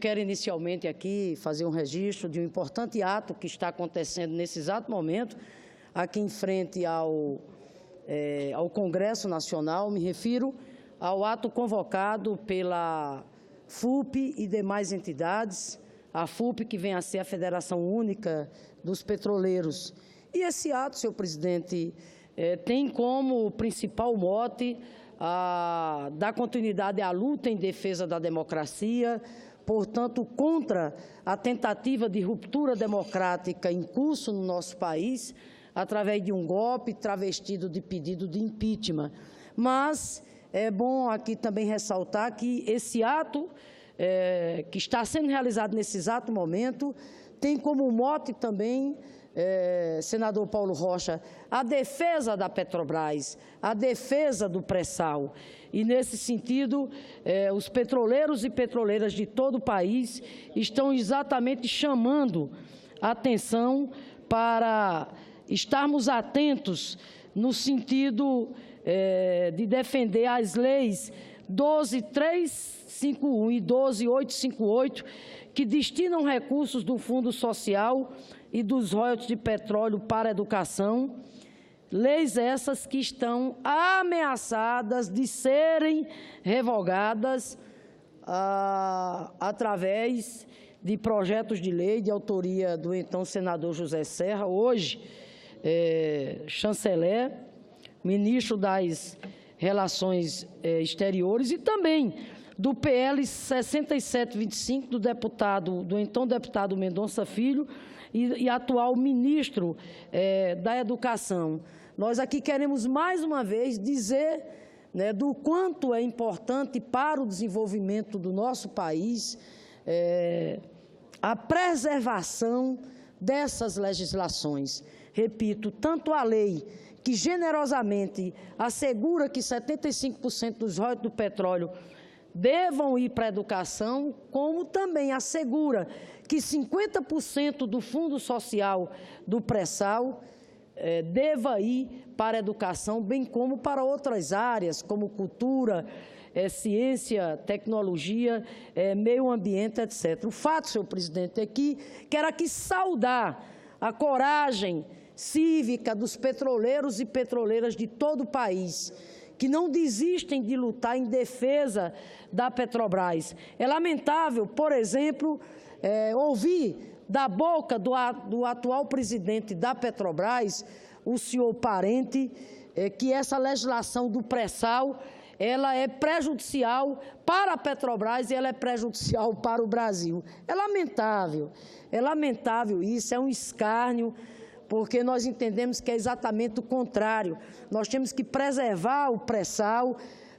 Quero inicialmente aqui fazer um registro de um importante ato que está acontecendo nesse exato momento, aqui em frente ao Congresso Nacional. Me refiro ao ato convocado pela FUP e demais entidades, a FUP que vem a ser a Federação Única dos Petroleiros. E esse ato, senhor presidente, tem como principal mote dar continuidade à luta em defesa da democracia, portanto, contra a tentativa de ruptura democrática em curso no nosso país, através de um golpe travestido de pedido de impeachment. Mas é bom aqui também ressaltar que esse ato, que está sendo realizado nesse exato momento, tem como mote também, senador Paulo Rocha, a defesa da Petrobras, a defesa do pré-sal. E, nesse sentido, os petroleiros e petroleiras de todo o país estão exatamente chamando a atenção para estarmos atentos no sentido de defender as leis 12.351 e 12.858, que destinam recursos do Fundo Social e dos royalties de petróleo para a educação, leis essas que estão ameaçadas de serem revogadas através de projetos de lei de autoria do então senador José Serra, hoje chanceler, ministro das Relações Exteriores, e também do PL 6725 do então deputado Mendonça Filho e atual ministro da Educação. Nós aqui queremos mais uma vez dizer do quanto é importante para o desenvolvimento do nosso país a preservação dessas legislações. Repito, tanto a lei que generosamente assegura que 75% dos royalties do petróleo devam ir para a educação, como também assegura que 50% do Fundo Social do pré-sal deva ir para a educação, bem como para outras áreas, como cultura, ciência, tecnologia, meio ambiente, etc. O fato, senhor presidente, é que quero aqui saudar a coragem cívica dos petroleiros e petroleiras de todo o país, que não desistem de lutar em defesa da Petrobras. É lamentável, por exemplo, ouvir da boca do atual presidente da Petrobras, o senhor Parente, que essa legislação do pré-sal ela é prejudicial para a Petrobras e ela é prejudicial para o Brasil. É lamentável isso, é um escárnio, porque nós entendemos que é exatamente o contrário. Nós temos que preservar o pré-sal,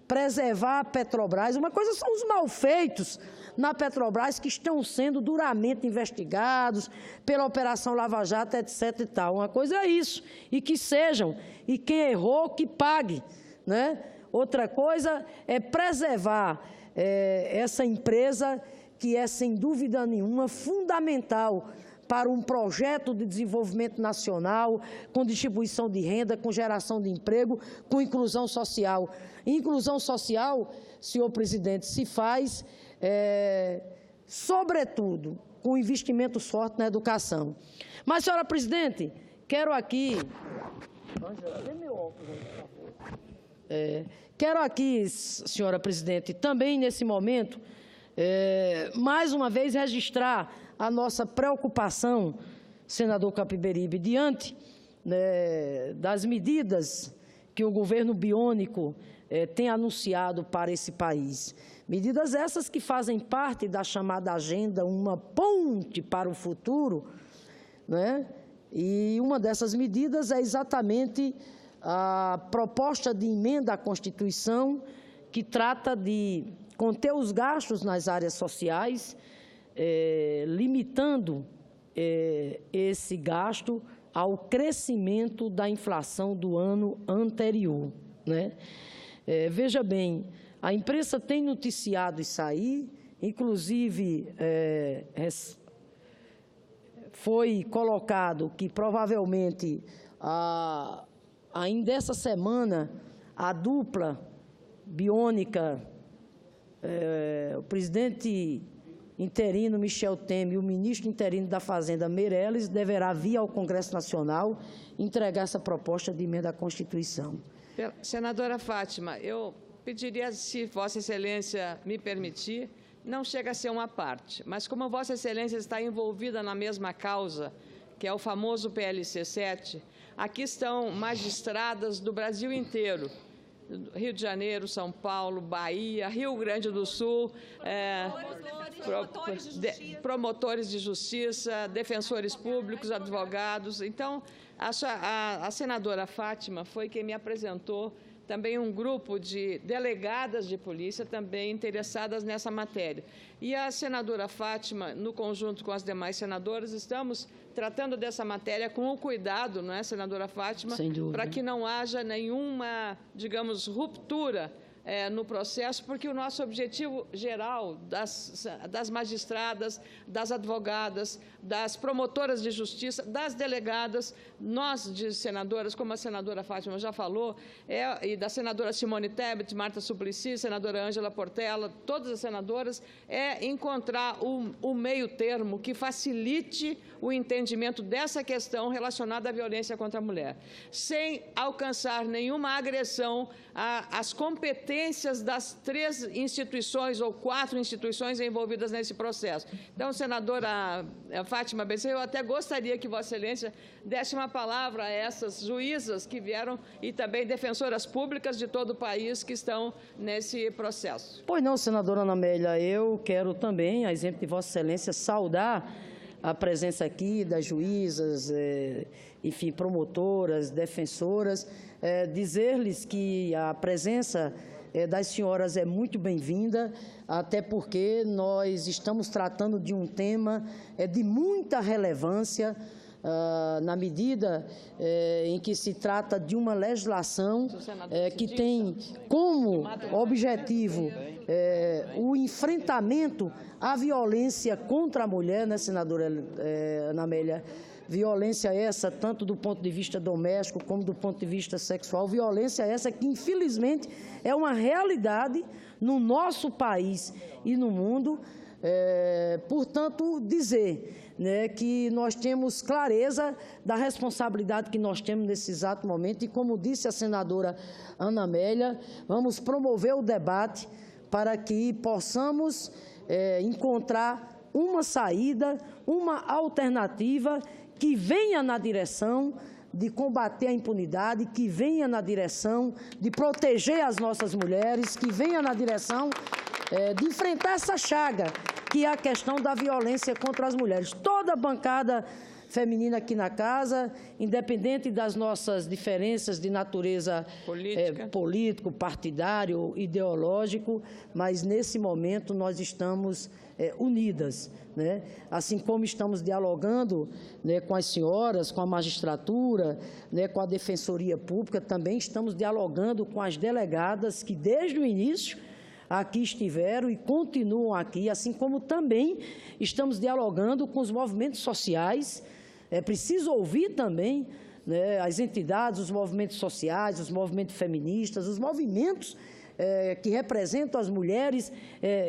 preservar a Petrobras. Uma coisa são os malfeitos na Petrobras que estão sendo duramente investigados pela Operação Lava Jato, etc. e tal. Uma coisa é isso, e que sejam, e quem errou, que pague, né? Outra coisa é preservar essa empresa que é, sem dúvida nenhuma, fundamental para um projeto de desenvolvimento nacional, com distribuição de renda, com geração de emprego, com inclusão social. Inclusão social, senhor presidente, se faz, sobretudo, com investimento forte na educação. Mas, senhora presidente, quero aqui... Quero aqui, senhora presidente, também nesse momento, mais uma vez registrar a nossa preocupação, senador Capiberibe, diante das medidas que o governo biônico tem anunciado para esse país. Medidas essas que fazem parte da chamada agenda Uma Ponte para o Futuro, né? E uma dessas medidas é exatamente a proposta de emenda à Constituição, que trata de conter os gastos nas áreas sociais, limitando esse gasto ao crescimento da inflação do ano anterior, né? Veja bem, a imprensa tem noticiado isso aí, inclusive foi colocado que provavelmente ainda essa semana a dupla biônica, o presidente interino Michel Temer e o ministro interino da Fazenda Meirelles deverá vir ao Congresso Nacional entregar essa proposta de emenda à Constituição. Senadora Fátima, eu pediria, se Vossa Excelência me permitir, não chega a ser uma parte, mas como Vossa Excelência está envolvida na mesma causa, que é o famoso PLC 7, aqui estão magistradas do Brasil inteiro, Rio de Janeiro, São Paulo, Bahia, Rio Grande do Sul, promotores de justiça, defensores públicos, advogados. Então, a senadora Fátima foi quem me apresentou também um grupo de delegadas de polícia também interessadas nessa matéria. E a senadora Fátima, no conjunto com as demais senadoras, estamos tratando dessa matéria com o cuidado, não é, senadora Fátima? Sem dúvida. Para que não haja nenhuma, digamos, ruptura no processo, porque o nosso objetivo geral das magistradas, das advogadas, das promotoras de justiça, das delegadas, nós de senadoras, como a senadora Fátima já falou, e da senadora Simone Tebet, Marta Suplicy, senadora Ângela Portela, todas as senadoras, é encontrar o meio termo que facilite o entendimento dessa questão relacionada à violência contra a mulher, sem alcançar nenhuma agressão às competências das 3 instituições ou 4 instituições envolvidas nesse processo. Então, senadora Fátima Bezerra, eu até gostaria que Vossa Excelência desse uma palavra a essas juízas que vieram e também defensoras públicas de todo o país que estão nesse processo. Pois não, senadora Ana Amélia, eu quero também, a exemplo de Vossa Excelência, saudar a presença aqui das juízas, enfim, promotoras, defensoras, dizer-lhes que a presença das senhoras é muito bem-vinda, até porque nós estamos tratando de um tema de muita relevância, na medida em que se trata de uma legislação que tem como objetivo o enfrentamento à violência contra a mulher, né, senadora Ana Amélia? Violência essa, tanto do ponto de vista doméstico como do ponto de vista sexual, violência essa que, infelizmente, é uma realidade no nosso país e no mundo. Portanto, dizer, né, que nós temos clareza da responsabilidade que nós temos nesse exato momento e, como disse a senadora Ana Amélia, vamos promover o debate para que possamos encontrar uma saída, uma alternativa que venha na direção de combater a impunidade, que venha na direção de proteger as nossas mulheres, que venha na direção de enfrentar essa chaga, que é a questão da violência contra as mulheres. Toda a bancada feminina aqui na casa, independente das nossas diferenças de natureza político, partidário, ideológico, mas nesse momento nós estamos unidas, né? Assim como estamos dialogando, né, com as senhoras, com a magistratura, né, com a Defensoria Pública, também estamos dialogando com as delegadas que desde o início aqui estiveram e continuam aqui, assim como também estamos dialogando com os movimentos sociais. É preciso ouvir também, né, as entidades, os movimentos sociais, os movimentos feministas, os movimentos que representam as mulheres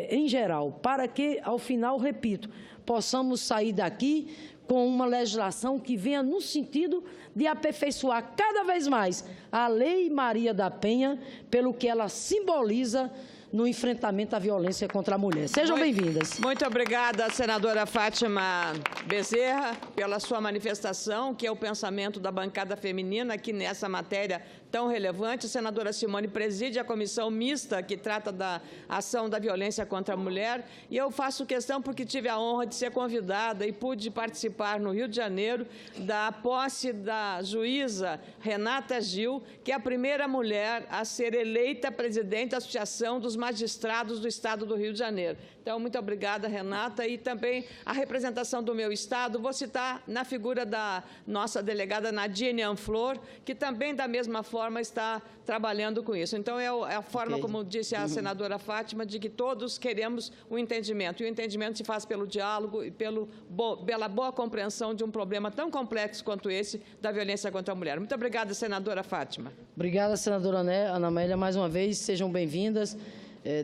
em geral, para que, ao final, repito, possamos sair daqui com uma legislação que venha no sentido de aperfeiçoar cada vez mais a Lei Maria da Penha, pelo que ela simboliza no enfrentamento à violência contra a mulher. Sejam bem-vindas. Muito obrigada, senadora Fátima Bezerra, pela sua manifestação, que é o pensamento da bancada feminina aqui nessa matéria tão relevante. A senadora Simone preside a comissão mista que trata da ação da violência contra a mulher, e eu faço questão porque tive a honra de ser convidada e pude participar no Rio de Janeiro da posse da juíza Renata Gil, que é a primeira mulher a ser eleita presidente da Associação dos Magistrados do Estado do Rio de Janeiro. Então, muito obrigada, Renata, e também a representação do meu Estado. Vou citar na figura da nossa delegada Nadine Anflor, que também, da mesma forma, está trabalhando com isso. Então, é a forma, como disse a senadora Fátima, de que todos queremos o entendimento. E o entendimento se faz pelo diálogo e pela boa compreensão de um problema tão complexo quanto esse da violência contra a mulher. Muito obrigada, senadora Fátima. Obrigada, senadora Ana Amélia. Mais uma vez, sejam bem-vindas.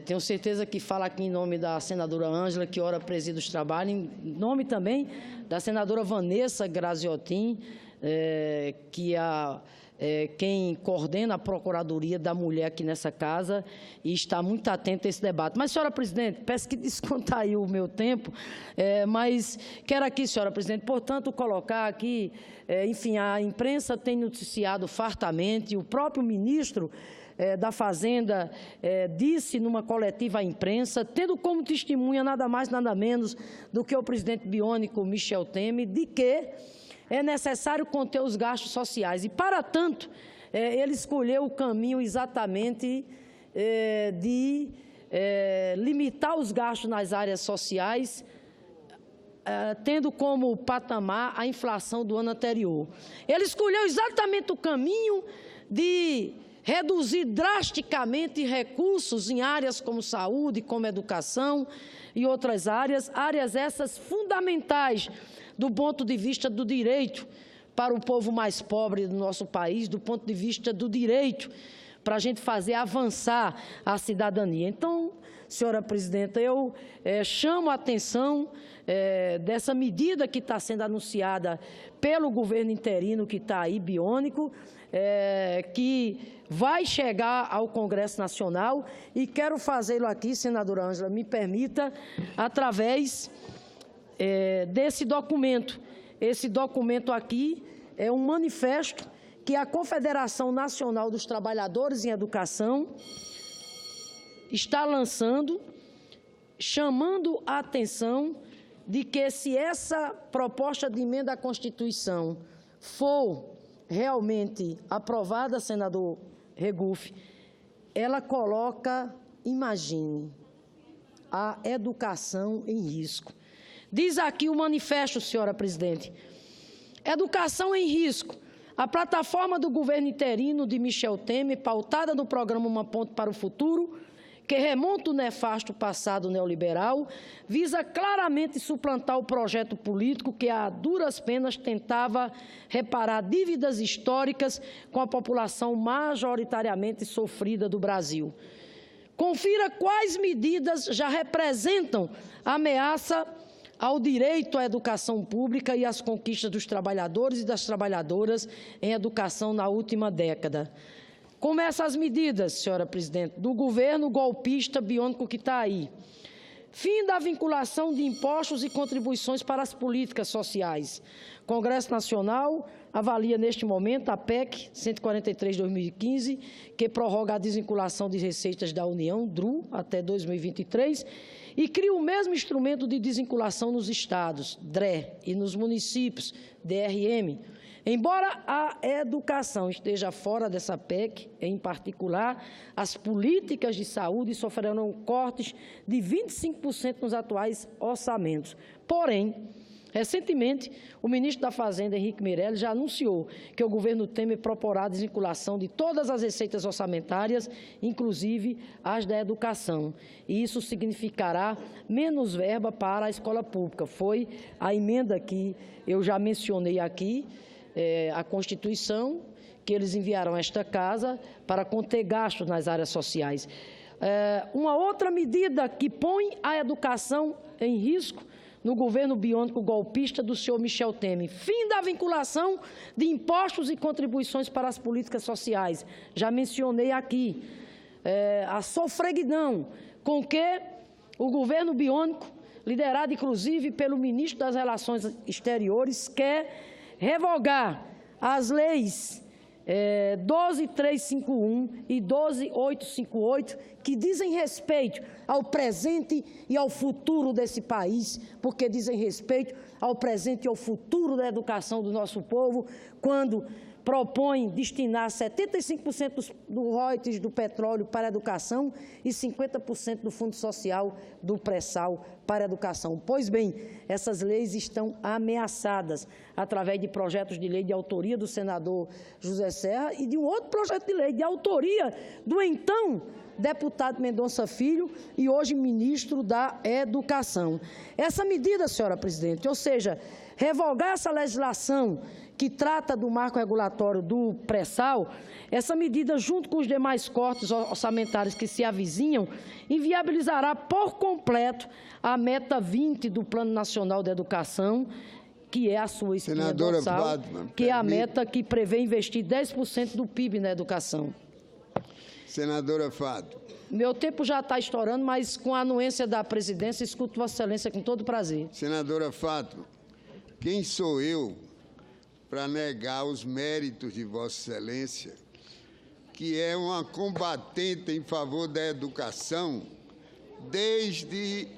Tenho certeza que fala aqui em nome da senadora Ângela, que ora preside os trabalhos, em nome também da senadora Vanessa Graziotin, que quem coordena a Procuradoria da Mulher aqui nessa casa e está muito atenta a esse debate. Mas, senhora presidente, peço que descontar aí o meu tempo, mas quero aqui, senhora presidente, portanto, colocar aqui, enfim, a imprensa tem noticiado fartamente, o próprio ministro da Fazenda disse numa coletiva à imprensa, tendo como testemunha nada mais, nada menos do que o presidente biônico Michel Temer, de que é necessário conter os gastos sociais. E, para tanto, ele escolheu o caminho exatamente de limitar os gastos nas áreas sociais, tendo como patamar a inflação do ano anterior. Ele escolheu exatamente o caminho de reduzir drasticamente recursos em áreas como saúde, como educação e outras áreas essas fundamentais do ponto de vista do direito para o povo mais pobre do nosso país, do ponto de vista do direito para a gente fazer avançar a cidadania. Então, senhora presidenta, eu chamo a atenção dessa medida que está sendo anunciada pelo governo interino, que está aí, biônico, que vai chegar ao Congresso Nacional, e quero fazê-lo aqui, senadora Ângela, me permita, através desse documento. Esse documento aqui é um manifesto que a Confederação Nacional dos Trabalhadores em Educação está lançando, chamando a atenção de que, se essa proposta de emenda à Constituição for realmente aprovada, senador Regufe, ela coloca, imagine, a educação em risco. Diz aqui o manifesto, senhora presidente, educação em risco. A plataforma do governo interino de Michel Temer, pautada no programa Uma Ponte para o Futuro, que remonta o nefasto passado neoliberal, visa claramente suplantar o projeto político que, a duras penas, tentava reparar dívidas históricas com a população majoritariamente sofrida do Brasil. Confira quais medidas já representam ameaça ao direito à educação pública e às conquistas dos trabalhadores e das trabalhadoras em educação na última década. Começa as medidas, senhora presidente, do governo golpista biônico que está aí. Fim da vinculação de impostos e contribuições para as políticas sociais. O Congresso Nacional avalia neste momento a PEC 143/2015, que prorroga a desvinculação de receitas da União, DRU, até 2023, e cria o mesmo instrumento de desvinculação nos estados, DRE, e nos municípios, DRM. Embora a educação esteja fora dessa PEC, em particular, as políticas de saúde sofrerão cortes de 25% nos atuais orçamentos. Porém, recentemente, o ministro da Fazenda, Henrique Meirelles, já anunciou que o governo Temer proporá a desvinculação de todas as receitas orçamentárias, inclusive as da educação. E isso significará menos verba para a escola pública. Foi a emenda que eu já mencionei aqui, a Constituição, que eles enviaram a esta casa para conter gastos nas áreas sociais. Uma outra medida que põe a educação em risco no governo biônico golpista do senhor Michel Temer. Fim da vinculação de impostos e contribuições para as políticas sociais. Já mencionei aqui. A sofreguidão com que o governo biônico, liderado inclusive pelo ministro das Relações Exteriores, quer revogar as leis 12.351 e 12.858, que dizem respeito ao presente e ao futuro desse país, porque dizem respeito ao presente e ao futuro da educação do nosso povo, quando propõem destinar 75% do royalties do petróleo para a educação e 50% do Fundo Social do pré-sal para a educação. Pois bem, essas leis estão ameaçadas através de projetos de lei de autoria do senador José Serra e de um outro projeto de lei de autoria do então deputado Mendonça Filho e hoje ministro da Educação. Essa medida, senhora presidente, ou seja, revogar essa legislação que trata do marco regulatório do pré-sal, essa medida, junto com os demais cortes orçamentários que se avizinham, inviabilizará por completo a meta 20 do Plano Nacional de Educação, que é a sua espinha dorsal, que é a meta que prevê investir 10% do PIB na educação. Senadora Fátima. Meu tempo já está estourando, mas com a anuência da presidência, escuto Vossa Excelência com todo prazer. Senadora Fátima, quem sou eu para negar os méritos de Vossa Excelência, que é uma combatente em favor da educação, desde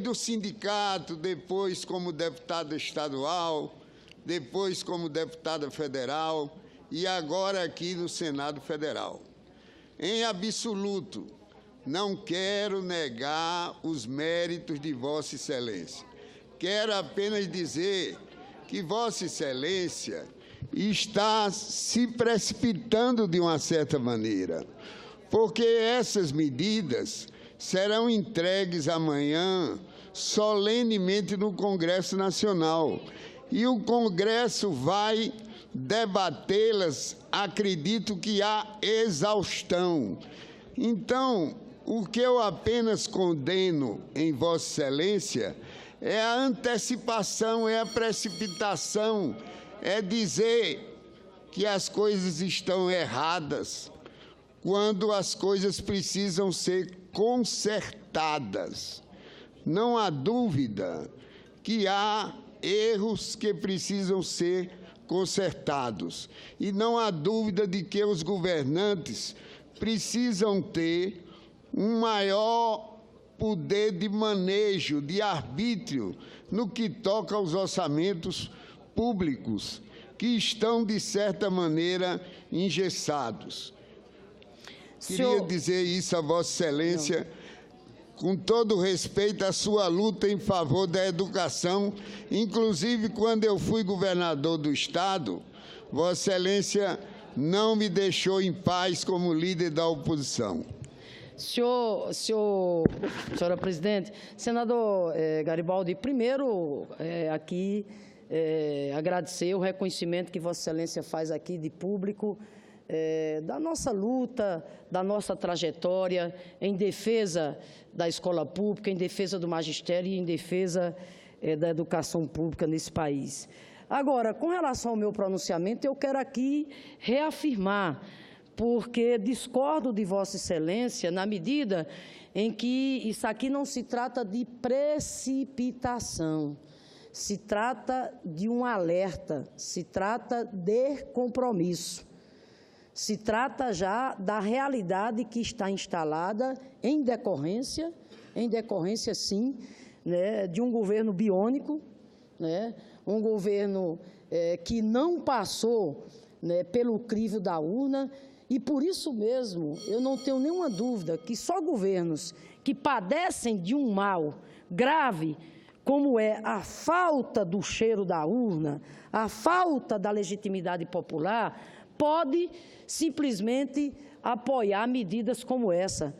o sindicato, depois como deputada estadual, depois como deputada federal e agora aqui no Senado Federal. Em absoluto, não quero negar os méritos de Vossa Excelência. Quero apenas dizer que Vossa Excelência está se precipitando de uma certa maneira, porque essas medidas serão entregues amanhã solenemente no Congresso Nacional. E o Congresso vai debatê-las, acredito que há exaustão. Então, o que eu apenas condeno em Vossa Excelência é a antecipação, é a precipitação, é dizer que as coisas estão erradas, quando as coisas precisam ser consertadas. Não há dúvida que há erros que precisam ser consertados. E não há dúvida de que os governantes precisam ter um maior poder de manejo, de arbítrio, no que toca aos orçamentos públicos, que estão, de certa maneira, engessados. Queria dizer isso a Vossa Excelência, com todo respeito à sua luta em favor da educação, inclusive quando eu fui governador do Estado, Vossa Excelência não me deixou em paz como líder da oposição. Senhora Presidente, senador Garibaldi, primeiro aqui agradecer o reconhecimento que Vossa Excelência faz aqui de público, da nossa luta, da nossa trajetória em defesa da escola pública, em defesa do magistério e em defesa da educação pública nesse país. Agora, com relação ao meu pronunciamento, eu quero aqui reafirmar, porque discordo de Vossa Excelência na medida em que isso aqui não se trata de precipitação, se trata de um alerta, se trata de compromisso. Se trata já da realidade que está instalada em decorrência sim, né, de um governo biônico, né, um governo que não passou, né, pelo crivo da urna, e por isso mesmo eu não tenho nenhuma dúvida que só governos que padecem de um mal grave, como é a falta do cheiro da urna, a falta da legitimidade popular, pode simplesmente apoiar medidas como essa.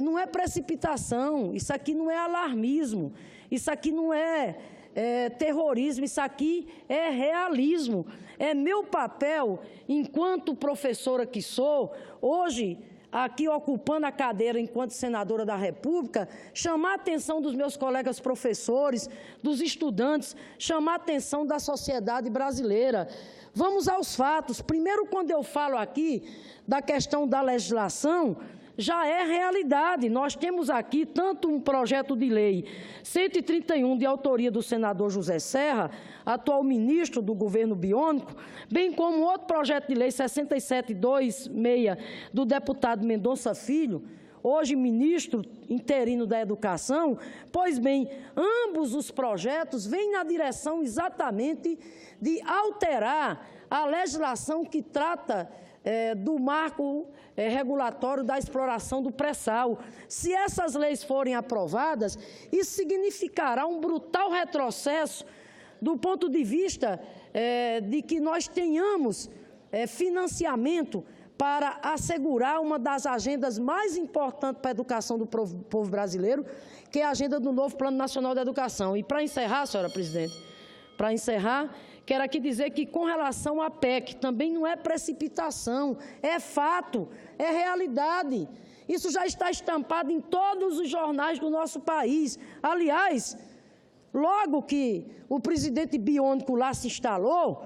Não é precipitação, isso aqui não é alarmismo, isso aqui não é terrorismo, isso aqui é realismo. É meu papel, enquanto professora que sou, hoje, aqui ocupando a cadeira enquanto senadora da República, chamar a atenção dos meus colegas professores, dos estudantes, chamar a atenção da sociedade brasileira. Vamos aos fatos. Primeiro, quando eu falo aqui da questão da legislação, já é realidade. Nós temos aqui tanto um projeto de lei 131, de autoria do senador José Serra, atual ministro do governo biônico, bem como outro projeto de lei 6726, do deputado Mendonça Filho, hoje ministro interino da Educação. Pois bem, ambos os projetos vêm na direção exatamente de alterar a legislação que trata do marco regulatório da exploração do pré-sal. Se essas leis forem aprovadas, isso significará um brutal retrocesso do ponto de vista de que nós tenhamos financiamento para assegurar uma das agendas mais importantes para a educação do povo brasileiro, que é a agenda do novo Plano Nacional de Educação. E para encerrar, senhora presidente, para encerrar, quero aqui dizer que, com relação à PEC, também não é precipitação, é fato, é realidade. Isso já está estampado em todos os jornais do nosso país. Aliás, logo que o presidente biônico lá se instalou,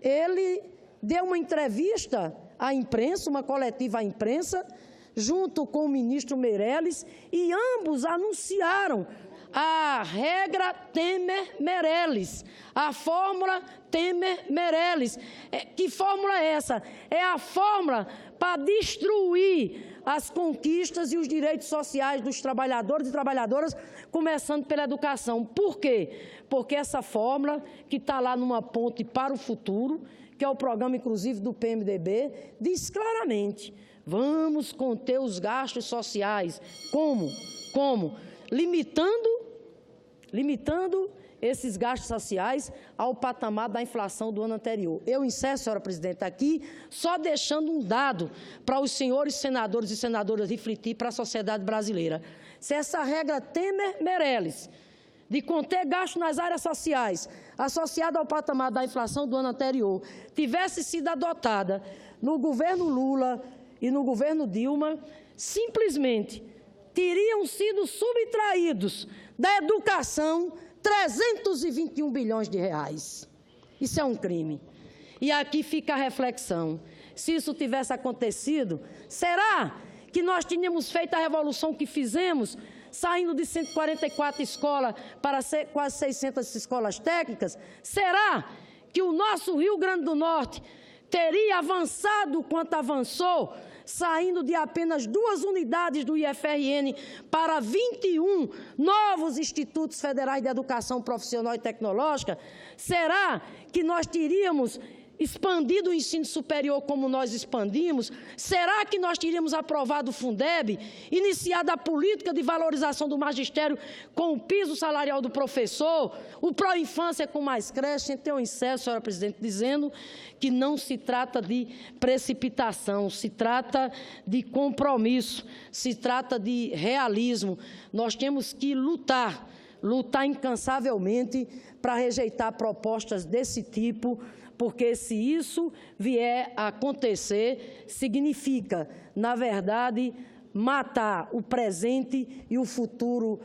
ele deu uma entrevista à imprensa, uma coletiva à imprensa, junto com o ministro Meirelles, e ambos anunciaram a regra Temer-Meirelles, a fórmula Temer-Meirelles. Que fórmula é essa? É a fórmula para destruir as conquistas e os direitos sociais dos trabalhadores e trabalhadoras, começando pela educação. Por quê? Porque essa fórmula, que está lá numa ponte para o futuro, que é o programa, inclusive, do PMDB, diz claramente: vamos conter os gastos sociais. Como? Limitando esses gastos sociais ao patamar da inflação do ano anterior. Eu encerro, senhora presidente, aqui, só deixando um dado para os senhores senadores e senadoras refletir para a sociedade brasileira. Se essa regra Temer-Meirelles, de conter gastos nas áreas sociais, associada ao patamar da inflação do ano anterior, tivesse sido adotada no governo Lula e no governo Dilma, simplesmente teriam sido subtraídos da educação 321 bilhões de reais. Isso é um crime. E aqui fica a reflexão. Se isso tivesse acontecido, será que nós tínhamos feito a revolução que fizemos, saindo de 144 escolas para quase 600 escolas técnicas? Será que o nosso Rio Grande do Norte teria avançado quanto avançou, saindo de apenas 2 unidades do IFRN para 21 novos institutos federais de educação profissional e tecnológica? Será que nós teríamos expandido o ensino superior como nós expandimos? Será que nós teríamos aprovado o Fundeb, iniciado a política de valorização do magistério com o piso salarial do professor, o Pró-Infância com mais creche? Então, eu encerro, senhora presidente, dizendo que não se trata de precipitação, se trata de compromisso, se trata de realismo. Nós temos que lutar incansavelmente para rejeitar propostas desse tipo, porque se isso vier a acontecer, significa, na verdade, matar o presente e o futuro